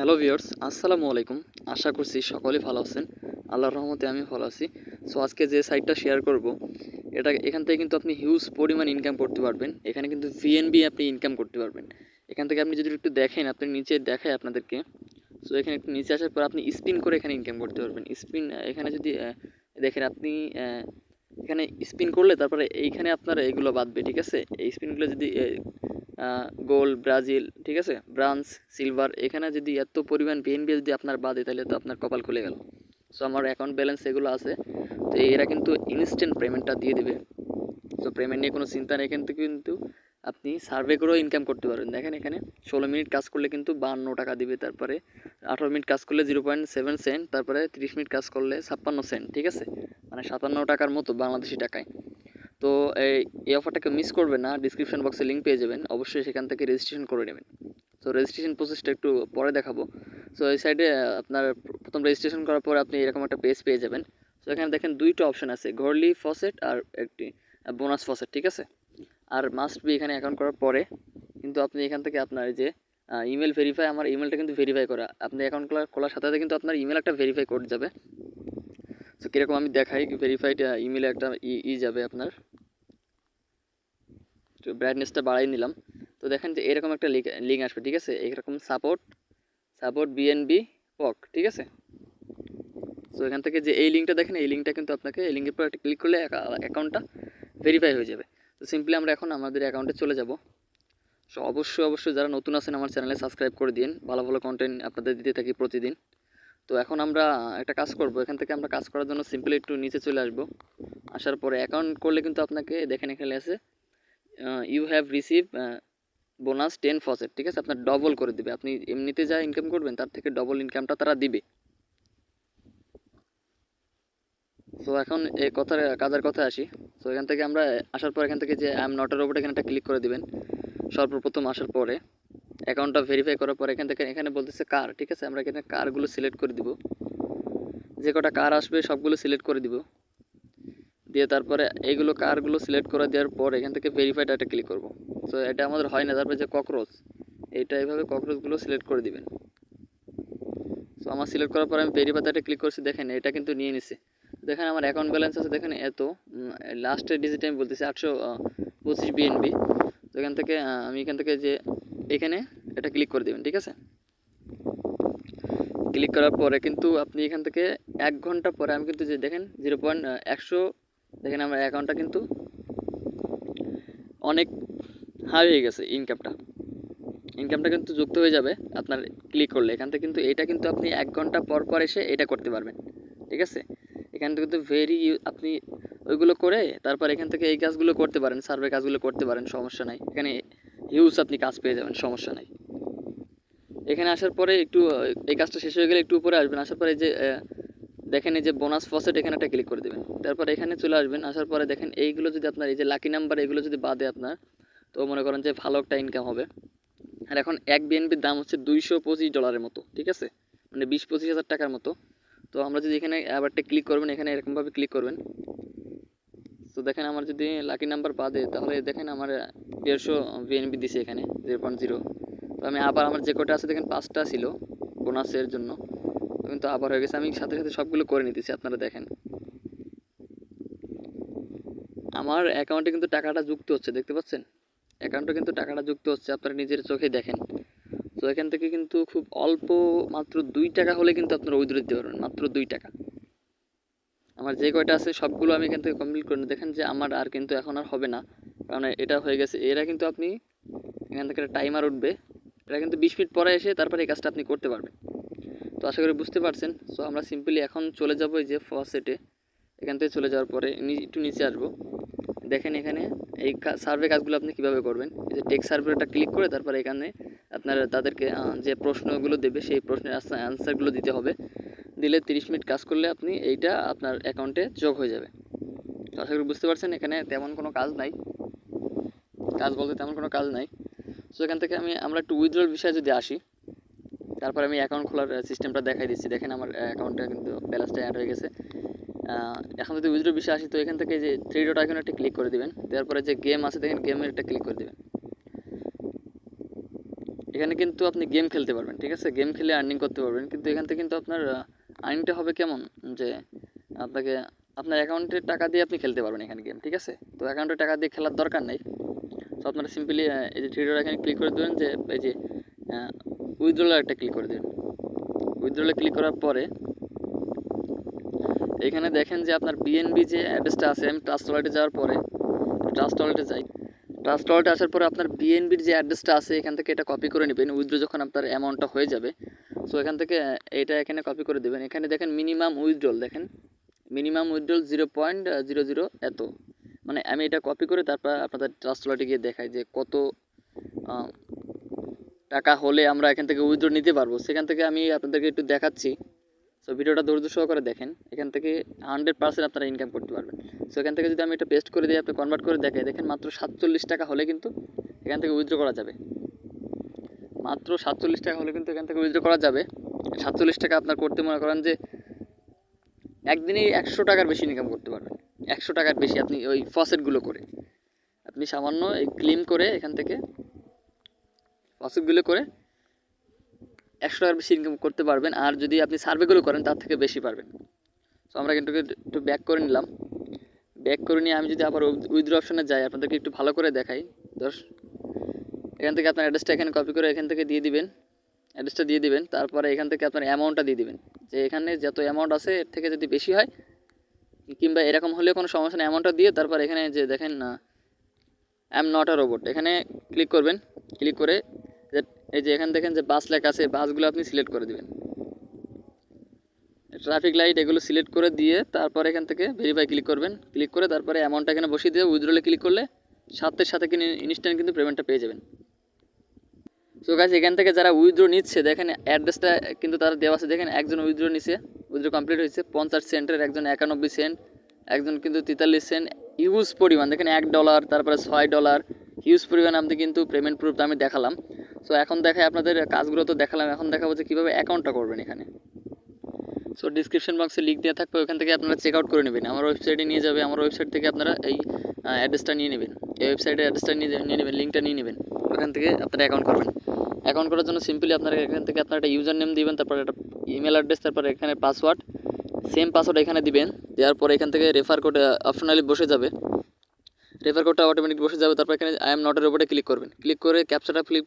Hello viewers, আসসালামু আলাইকুম। আশা করছি সকলেই ভালো আছেন। আল্লাহর রহমতে আমি ভালো আছি। সো আজকে যে সাইটটা শেয়ার করব, এখান থেকে কিন্তু আপনি হিউজ পরিমাণ ইনকাম করতে পারবেন। এখানে কিন্তু ভিএনবি আপনি ইনকাম করতে পারবেন। এখান থেকে আপনি যদি একটু দেখেন, আপনি নিচে দেখায় আপনাদেরকে। সো এখানে একটু নিচে আসার পর আপনি স্পিন করে এখানে ইনকাম করতে পারবেন। স্পিন এখানে যদি দেখেন আপনি এখানে স্পিন করলে তারপরে এইখানে আপনার এগুলো বাঁধবে, ঠিক আছে? এই স্পিনগুলো যদি গোল্ড, ব্রাজিল, ঠিক আছে, ব্রোঞ্জ, সিলভার, এখানে যদি এত পরিমাণ বিএনবি যদি আপনার বাদে, তাহলে তো আপনার কপাল খুলে গেল। সো আমার অ্যাকাউন্ট ব্যালেন্স এগুলো আছে। তো এরা কিন্তু ইনস্ট্যান্ট পেমেন্টটা দিয়ে দেবে। সো পেমেন্ট নিয়ে কোনো চিন্তা নেই। এখান থেকে কিন্তু আপনি সার্ভে করেও ইনকাম করতে পারবেন। দেখেন এখানে 16 মিনিট কাজ করলে কিন্তু 52 টাকা দিবে, তারপরে 18 মিনিট কাজ করলে 0.7 সেন্ট, তারপরে 30 মিনিট কাজ করলে 56 সেন্ট, ঠিক আছে, মানে 57 টাকার মতো বাংলাদেশি টাকায়। তো এই অফারটাকে মিস করবেন না। ডিসক্রিপশন বক্সে লিঙ্ক পেয়ে যাবেন, অবশ্যই সেখান থেকে রেজিস্ট্রেশন করে নেবেন। তো রেজিস্ট্রেশন প্রসেসটা একটু পরে দেখাবো। সো এই সাইডে আপনার প্রথম রেজিস্ট্রেশন করার পর আপনি এরকম একটা পেজ পেয়ে যাবেন। সো এখানে দেখেন দুইটা অপশন আছে, ঘরলি ফসেট আর একটি বোনাস ফসেট, ঠিক আছে। আর মাস্ট বি এখানে অ্যাকাউন্ট করার পরে কিন্তু আপনি এখান থেকে আপনার যে ইমেল ভেরিফাই, আমার ইমেলটা কিন্তু ভেরিফাই করা, আপনি অ্যাকাউন্ট খোলার সাথে সাথে কিন্তু আপনার ইমেল একটা ভেরিফাই কোড যাবে। সো কীরকম আমি দেখাই, ভেরিফাইড ইমেলে একটা যাবে আপনার। তো ব্রাইটনেসটা বাড়াই নিলাম। তো দেখেন যে এরকম একটা লিঙ্ক আসবে, ঠিক আছে, এরকম সাপোর্ট বিএনবি পক, ঠিক আছে। সো এখান থেকে যে এই লিঙ্কটা দেখেন, এই লিঙ্কটা কিন্তু আপনাকে, এই লিঙ্কের পর একটা ক্লিক করলে অ্যাকাউন্টটা ভেরিফাই হয়ে যাবে। তো সিম্পলি আমরা এখন আমাদের অ্যাকাউন্টে চলে যাব। সো অবশ্যই যারা নতুন আছেন আমার চ্যানেলে সাবস্ক্রাইব করে দিন, ভালো ভালো কন্টেন্ট আপনাদের দিতে থাকি প্রতিদিন। তো এখন আমরা একটা কাজ করব, এখান থেকে আমরা কাজ করার জন্য সিম্পলি একটু নিচে চলে আসব। আসার পরে অ্যাকাউন্ট করলে কিন্তু আপনাকে দেখেন এখানে আছে ইউ হ্যাভ রিসিভ বোনাস 10%, ঠিক আছে, আপনার ডবল করে দিবে। আপনি এমনিতে যা ইনকাম করবেন তার থেকে ডবল ইনকামটা তারা দিবে। সো এখন এই কাজের কথা আসি। সো এখান থেকে আমরা আসার পর এখান থেকে যে I am not a robot এখানে একটা ক্লিক করে দিবেন সর্বপ্রথম। আসার পরে অ্যাকাউন্টটা ভেরিফাই করার পর এখান থেকে এখানে বলতেছে কার, ঠিক আছে, আমরা এখানে কারগুলো সিলেক্ট করে দিব। যে কটা কার আসবে সবগুলো সিলেক্ট করে দিব, দিয়ে তারপরে এইগুলো কারগুলো সিলেক্ট করে দেওয়ার পর এখান থেকে ভেরিফাইড একটা ক্লিক করব। সো এটা আমাদের হয় না, তারপরে যে ককরোচ, এইটা এইভাবে ককরোচগুলো সিলেক্ট করে দিবেন। সো আমার সিলেক্ট করার পর আমি ভেরিফাইড একটা ক্লিক করছি, দেখেন এটা কিন্তু নিয়ে নিছে। দেখেন আমার অ্যাকাউন্ট ব্যালেন্স আছে, দেখেন এত, লাস্টের ডিজিট আমি বলতেছি 825 বিএনবি। তো এখান থেকে আমি এখান থেকে যে এখানে এটা ক্লিক করে দেবেন, ঠিক আছে। ক্লিক করার পরে কিন্তু আপনি এখান থেকে 1 ঘন্টা পরে আমি কিন্তু যে দেখেন 0.100, দেখেন আমার অ্যাকাউন্টটা কিন্তু অনেক হাই হয়ে গেছে। ইনকামটা কিন্তু যুক্ত হয়ে যাবে আপনার ক্লিক করলে এখান থেকে। কিন্তু এটা কিন্তু আপনি 1 ঘন্টা পর পর এসে এটা করতে পারবেন, ঠিক আছে। এখান থেকে কিন্তু আপনি ওইগুলো করে তারপর এখান থেকে এই কাজগুলো করতে পারেন, সার্ভে কাজগুলো করতে পারেন, সমস্যা নাই। এখানে হিউজ আপনি কাজ পেয়ে যাবেন, সমস্যা নাই। এখানে আসার পরে একটু এই কাজটা শেষ হয়ে গেলে একটু উপরে আসবেন। আসার পরে যে দেখেন এই যে বোনাস ফসেট, এখানে একটা ক্লিক করে দেবেন। তারপর এখানে চলে আসবেন। আসার পরে দেখেন এইগুলো যদি আপনার এই যে লাকি নাম্বার, এগুলো যদি বাদে আপনার, তো মনে করেন যে ভালো একটা ইনকাম হবে। আর এখন এক বিএনপির দাম হচ্ছে $225 মতো, ঠিক আছে, মানে 20-25 হাজার টাকার মতো। তো আমরা যদি এখানে আবার একটা ক্লিক করবেন, এখানে এরকমভাবে ক্লিক করবেন। তো দেখেন আমার যদি লাকি নাম্বার বাদে, তাহলে দেখেন আমার 150 বিএনপি দিছে এখানে 0.0। তো আমি আবার আমার যে কটা আছে দেখেন 5টা ছিল বোনাসের জন্য, কিন্তু আবার হয়ে গেছে। আমি সাথে সাথে সবগুলো করে নিতেছি, আপনারা দেখেন আমার অ্যাকাউন্টে কিন্তু টাকাটা যুক্ত হচ্ছে, দেখতে পাচ্ছেন অ্যাকাউন্টে কিন্তু টাকাটা যুক্ত হচ্ছে, আপনারা নিজের চোখে দেখেন। তো এখান থেকে কিন্তু খুব অল্প, মাত্র 2 টাকা হলে কিন্তু আপনারা উইথড্র দিতে পারবেন, মাত্র 2 টাকা। আমার যে কয়টা আছে সবগুলো আমি এখান থেকে কমপ্লিট করে দেখেন যে আমার আর কিন্তু এখন আর হবে না, কারণ এটা হয়ে গেছে। এরা কিন্তু আপনি এখান থেকে একটা টাইমার উঠবে, এটা কিন্তু 20 মিনিট পরে এসে তারপরে এই কাজটা আপনি করতে পারবেন। তো আশা করি বুঝতে পারছেন। সো আমরা সিম্পলি এখন চলে যাব এই যে ফসেটে। এখান থেকে চলে যাওয়ার পরে একটু নিচে আসবো। দেখেন এখানে এই সার্ভে কাজগুলো আপনি কীভাবে করবেন, এই যে টেক সার্ভেটা ক্লিক করে তারপরে এখানে আপনার তাদেরকে যে প্রশ্নগুলো দেবে সেই প্রশ্নের অ্যান্সারগুলো দিতে হবে। দিলে 30 মিনিট কাজ করলে আপনি এইটা আপনার অ্যাকাউন্টে যোগ হয়ে যাবে। তো আশা করি বুঝতে পারছেন এখানে তেমন কোনো কাজ নাই, কাজ বলতে তেমন কোনো কাজ নাই। সো এখান থেকে আমরা একটু উইথড্রল বিষয়ে যদি আসি, তারপর আমি অ্যাকাউন্ট খোলার সিস্টেমটা দেখাই দিচ্ছি। দেখেন আমার অ্যাকাউন্টে কিন্তু ব্যালেন্সটা অ্যাড হয়ে গেছে। এখন যদি উইথড্র বিষয়ে আসি, তো এখান থেকে যে 3 ডট আইকনে একটা ক্লিক করে দেবেন। তারপরে যে গেম আছে দেখেন, গেমের একটা ক্লিক করে দেবেন। এখানে কিন্তু আপনি গেম খেলতে পারবেন, ঠিক আছে, গেম খেলে আর্নিং করতে পারবেন। কিন্তু এখান থেকে কিন্তু আপনার আর্নিংটা হবে কেমন, যে আপনাকে আপনার অ্যাকাউন্টের টাকা দিয়ে আপনি খেলতে পারবেন এখানে গেম, ঠিক আছে। তো অ্যাকাউন্টের টাকা দিয়ে খেলার দরকার নেই। তো আপনারা সিম্পলি এই যে থ্রি ডট এখানে ক্লিক করে দেবেন, যে এই যে উইথড্রল একটা ক্লিক করে দেবেন। উইথড্রলে ক্লিক করার পরে এখানে দেখেন যে আপনার বিএনবি যে অ্যাড্রেসটা আছে, আমি ট্রাস্ট ওয়ালেটে যাওয়ার পরে ট্রাস্ট ওয়ালেটে যাই। ট্রাস্ট ওয়ালেটে আসার পরে আপনার বিএনবির যে অ্যাড্রেসটা আছে এখান থেকে এটা কপি করে নেবেন। উইথড্র যখন আপনার অ্যামাউন্টটা হয়ে যাবে, সো এখান থেকে এটা এখানে কপি করে দেবেন। এখানে দেখেন মিনিমাম উইথড্রল, দেখেন মিনিমাম উইথড্রল 0.00 এত, মানে আমি এটা কপি করে তারপর আপনাদের ট্রাস্ট ওয়ালেটে গিয়ে দেখাই যে কত টাকা হলে আমরা এখান থেকে উইথড্র নিতে পারবো। সেখান থেকে আমি আপনাদেরকে একটু দেখাচ্ছি। সো ভিডিওটা ধৈর্য সহকারে দেখেন। এখান থেকে 100% আপনারা ইনকাম করতে পারবেন। সো এখান থেকে যদি আমি এটা পেস্ট করে দিই, আপনি কনভার্ট করে দেখেন, দেখেন মাত্র 47 টাকা হলে কিন্তু এখান থেকে উইথড্র করা যাবে। মাত্র 47 টাকা হলে কিন্তু এখান থেকে উইথড্র করা যাবে। 47 টাকা আপনার করতে মনে করেন যে একদিনেই 100 টাকার বেশি ইনকাম করতে পারবেন। 100 টাকার বেশি আপনি ওই ফসেটগুলো করে, আপনি সামান্য এই ক্লেম করে এখান থেকে ফসেটগুলো করে 100 টাকার বেশি ইনকাম করতে পারবেন। আর যদি আপনি সার্ভেগুলো করেন তার থেকে বেশি পারবেন। সো আমরা কিন্তু একটু ব্যাক করে নিলাম। ব্যাক করে নিয়ে আমি যদি আবার উইথড্র অপশনে যাই, আপনাদেরকে একটু ভালো করে দেখাই। এখান থেকে আপনার অ্যাড্রেসটা এখানে কপি করে এখান থেকে দিয়ে দিবেন, অ্যাড্রেসটা দিয়ে দিবেন। তারপরে এখান থেকে আপনার অ্যামাউন্টটা দিয়ে দিবেন, যে এখানে যত অ্যামাউন্ট আছে এর থেকে যদি বেশি হয় কিংবা এরকম হলে কোনো সমস্যা নেই, অ্যামাউন্টটা দিয়ে তারপর এখানে যে দেখেন না I am not a robot, এখানে ক্লিক করবেন। ক্লিক করে যে এই যে এখানে দেখেন যে বাস লেখা আছে, বাসগুলো আপনি সিলেক্ট করে দেবেন। ট্রাফিক লাইট এগুলো সিলেক্ট করে দিয়ে তারপর এখান থেকে ভেরিফাই ক্লিক করবেন। ক্লিক করে তারপরে অ্যামাউন্টটা এখানে বসিয়ে দিয়ে উইথড্রলে ক্লিক করলে সাথে সাথে কিন্তু ইনস্ট্যান্ট কিন্তু পেমেন্টটা পেয়ে যাবেন। সো গাইস, এখান থেকে যারা উইথড্র নিচ্ছে দেখেন অ্যাড্রেসটা কিন্তু তারা দেওয়া আছে। দেখেন একজন উইথড্র নিচ্ছে, উইথড্র কমপ্লিট হয়েছে 50 সেন্টের, একজন 91 সেন্ট, একজন কিন্তু 43 সেন্ট। হিউজ পরিমাণ, দেখেন $1, তারপরে $6, হিউজ পরিমাণ আপনি কিন্তু পেমেন্ট প্রুফটা আমি দেখালাম। সো এখন দেখাই আপনাদের কাজগুলো তো দেখালাম, এখন দেখাবো যে কীভাবে অ্যাকাউন্টটা করবেন এখানে। সো ডিসক্রিপশন বক্সে লিঙ্ক দেওয়া থাকবে, ওখান থেকে আপনারা চেক আউট করে নেবেন। আমার ওয়েবসাইটে নিয়ে যাবে, আমার ওয়েবসাইট থেকে আপনারা এই অ্যাড্রেসটা নিয়ে নেবেন, এই ওয়েবসাইটের অ্যাড্রেসটা নিয়ে নেবেন, লিঙ্কটা নিয়ে নেবেন। ওখান থেকে আপনারা অ্যাকাউন্ট করবেন। অ্যাকাউন্ট করার জন্য সিম্পলি আপনারা এখান থেকে আপনার একটা ইউজার নেম দিবেন, তারপর একটা ইমেল অ্যাড্রেস, তারপর এখানে পাসওয়ার্ড, সেম পাসওয়ার্ড এখানে দিবেন। দেওয়ার পরে এখান থেকে রেফার কোড অপশনালি বসে যাবে, রেফার কোডটা অটোমেটিক বসে যাবে। তারপর এখানে আই এম নট এর উপরে ক্লিক করবেন। ক্লিক করে ক্যাপচাটা ফিল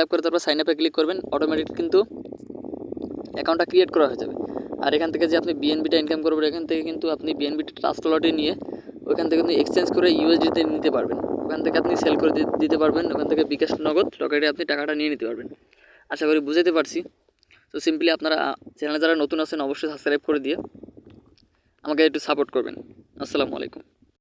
আপ করে তারপর সাইন আপে ক্লিক করবেন। অটোমেটিক কিন্তু অ্যাকাউন্টটা ক্রিয়েট করা হয়ে যাবে। আর এখান থেকে যে আপনি বিএনবিটা ইনকাম করবেন, এখান থেকে কিন্তু আপনি বিএনবিটা ট্রাস্ট ওয়ালেটে নিয়ে ওখান থেকে আপনি এক্সচেঞ্জ করে ইউএসডিতে নিতে পারবেন। ওখান থেকে আপনি সেল করে দিতে পারবেন। ওখান থেকে বিকাশ নগদ রকেটে আপনি টাকাটা নিয়ে নিতে পারবেন। আশা করি বুঝাতে পারছি। তো সিম্পলি আপনারা চ্যানেলে যারা নতুন আছেন অবশ্যই সাবস্ক্রাইব করে দিয়ে আমাকে একটু সাপোর্ট করবেন। আসসালামু আলাইকুম।